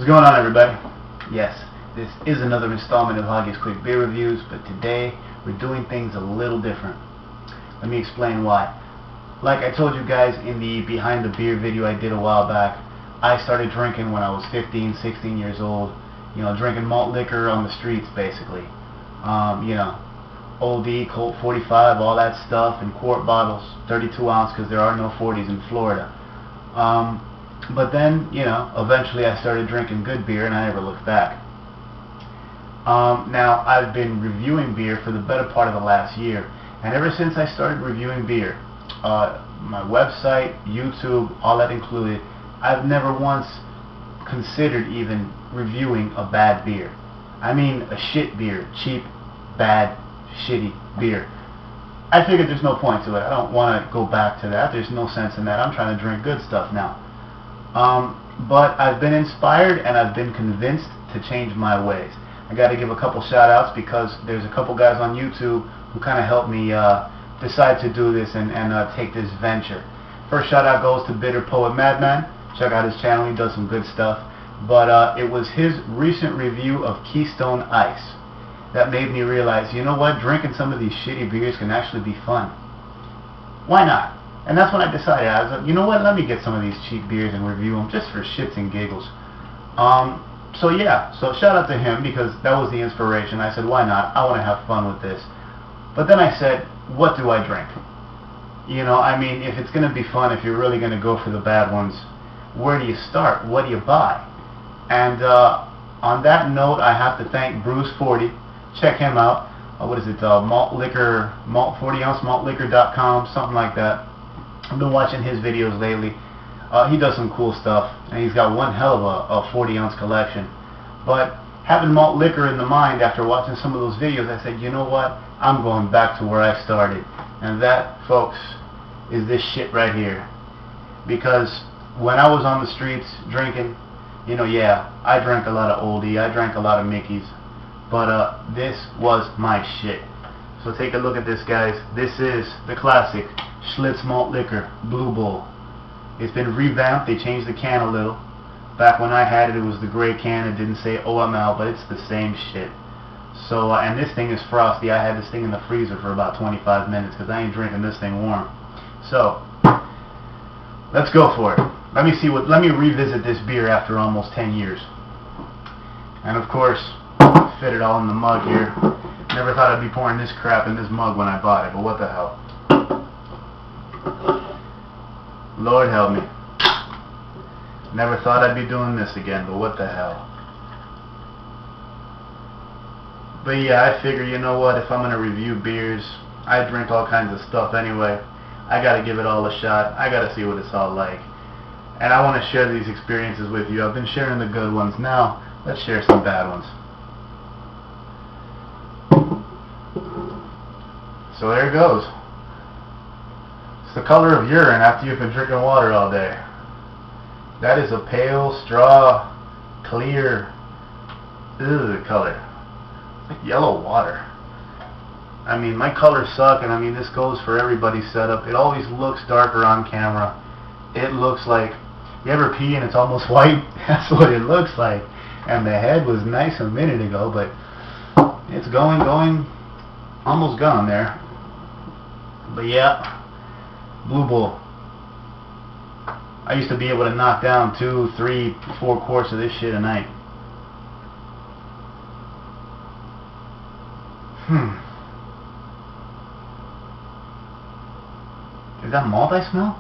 What's going on, everybody? Yes, this is another installment of Hoggie's Quick Beer Reviews, but today we're doing things a little different. Let me explain why. Like I told you guys in the Behind the Beer video I did a while back, I started drinking when I was 15, 16 years old. You know, drinking malt liquor on the streets, basically. You know, OD, Colt 45, all that stuff in quart bottles, 32 ounce, because there are no 40s in Florida. But then, you know, eventually I started drinking good beer and I never looked back. Now, I've been reviewing beer for the better part of the last year, and ever since I started reviewing beer, my website, YouTube, all that included, I've never once considered even reviewing a bad beer. I mean a shit beer, cheap, bad, shitty beer. I figured there's no point to it. I don't want to go back to that. There's no sense in that. I'm trying to drink good stuff now. But I've been inspired and I've been convinced to change my ways. I got to give a couple shout outs because there's a couple guys on YouTube who kind of helped me decide to do this and take this venture. First shout out goes to Bitter Poet Madman. Check out his channel, he does some good stuff. But it was his recent review of Keystone Ice that made me realize, you know what, drinking some of these shitty beers can actually be fun. Why not? And that's when I decided, I was like, you know what, let me get some of these cheap beers and review them just for shits and giggles. So yeah, so shout out to him because that was the inspiration. I said, why not? I want to have fun with this. But then I said, what do I drink? You know, I mean, if it's going to be fun, if you're really going to go for the bad ones, where do you start? What do you buy? And on that note, I have to thank Bruce40. Check him out. What is it? Malt Liquor, 40ounce maltliquor.com, something like that. I've been watching his videos lately. He does some cool stuff, and he's got one hell of a 40-ounce collection. But having malt liquor in the mind after watching some of those videos, I said, you know what? I'm going back to where I started. And that, folks, is this shit right here. Because when I was on the streets drinking, you know, yeah, I drank a lot of oldie, I drank a lot of Mickeys, but this was my shit. So take a look at this, guys. This is the classic Schlitz Malt Liquor Blue Bull. It's been revamped. They changed the can a little. Back when I had it, it was the gray can. It didn't say OML, but it's the same shit. So, and this thing is frosty. I had this thing in the freezer for about 25 minutes because I ain't drinking this thing warm. So, let's go for it. Let me revisit this beer after almost 10 years. And of course, fit it all in the mug here. Never thought I'd be pouring this crap in this mug when I bought it, but what the hell. Lord help me. Never thought I'd be doing this again, but what the hell. But yeah, I figure, you know what, if I'm going to review beers, I drink all kinds of stuff anyway. I got to give it all a shot. I got to see what it's all like. And I want to share these experiences with you. I've been sharing the good ones. Now, let's share some bad ones. So there it goes. It's the color of urine after you've been drinking water all day. That is a pale, straw, clear, color. It's like yellow water. I mean, my colors suck, and I mean, this goes for everybody's setup. It always looks darker on camera. It looks like, you ever pee and it's almost white? That's what it looks like. And the head was nice a minute ago, but it's going, almost gone there. But yeah, Blue Bull. I used to be able to knock down 2, 3, 4 quarts of this shit a night. Is that malt I smell?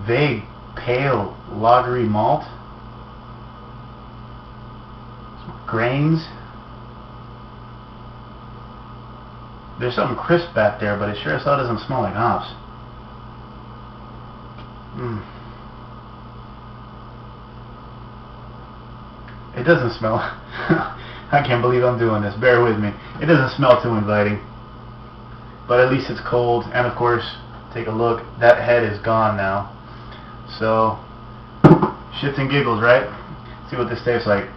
Vague, pale, lagery malt. Some grains. There's something crisp back there, but it sure as hell doesn't smell like hops. It doesn't smell. I can't believe I'm doing this. Bear with me. It doesn't smell too inviting. But at least it's cold. And of course, take a look. That head is gone now. So, shits and giggles, right? See what this tastes like.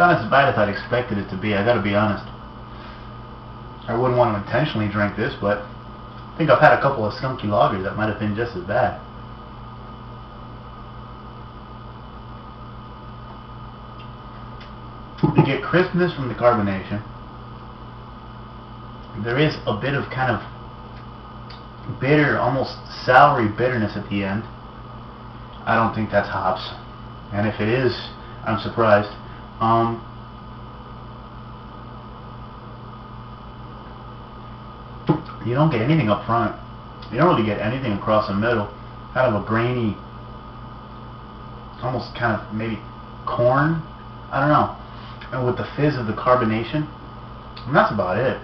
not as bad as I'd expected it to be, I gotta be honest. I wouldn't want to intentionally drink this, but I think I've had a couple of skunky lagers that might have been just as bad. You get crispness from the carbonation. There is a bit of kind of bitter, almost soury bitterness at the end. I don't think that's hops, and if it is, I'm surprised. You don't get anything up front. You don't really get anything across the middle. Kind of a grainy, almost kind of maybe corn. I don't know. And with the fizz of the carbonation, and that's about it.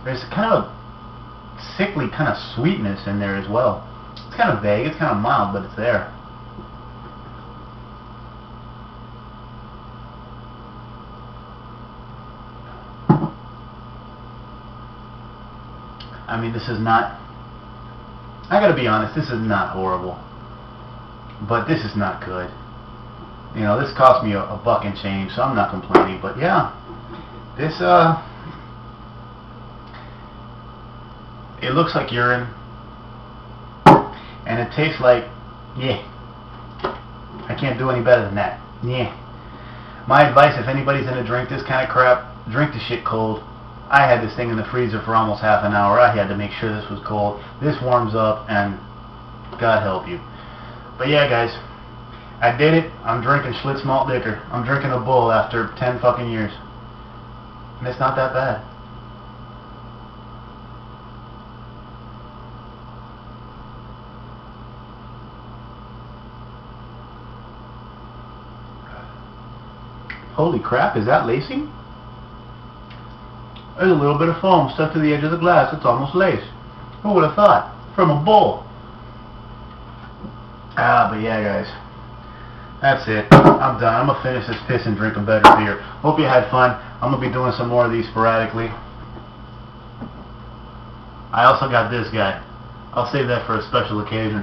There's kind of a sickly kind of sweetness in there as well. It's kind of vague. It's kind of mild, but it's there. I mean, this is not, I gotta be honest, this is not horrible, but this is not good. You know, this cost me a buck and change, so I'm not complaining, but yeah, this, it looks like urine, and it tastes like, yeah, I can't do any better than that, yeah. My advice, if anybody's gonna drink this kind of crap, drink the shit cold. I had this thing in the freezer for almost half an hour. I had to make sure this was cold. This warms up, and God help you. But yeah, guys, I did it. I'm drinking Schlitz Malt Liquor. I'm drinking a bull after 10 fucking years. And it's not that bad. Holy crap, is that lacing? There's a little bit of foam stuck to the edge of the glass. It's almost lace. Who would have thought? From a bull. But yeah, guys. That's it. I'm done. I'm going to finish this piss and drink a better beer. Hope you had fun. I'm going to be doing some more of these sporadically. I also got this guy. I'll save that for a special occasion.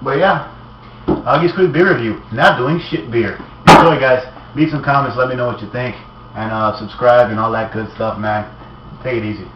But yeah. Hoggie's Quick Beer Review. Not doing shit beer. Enjoy, guys. Leave some comments. Let me know what you think. And subscribe and all that good stuff, man. Take it easy.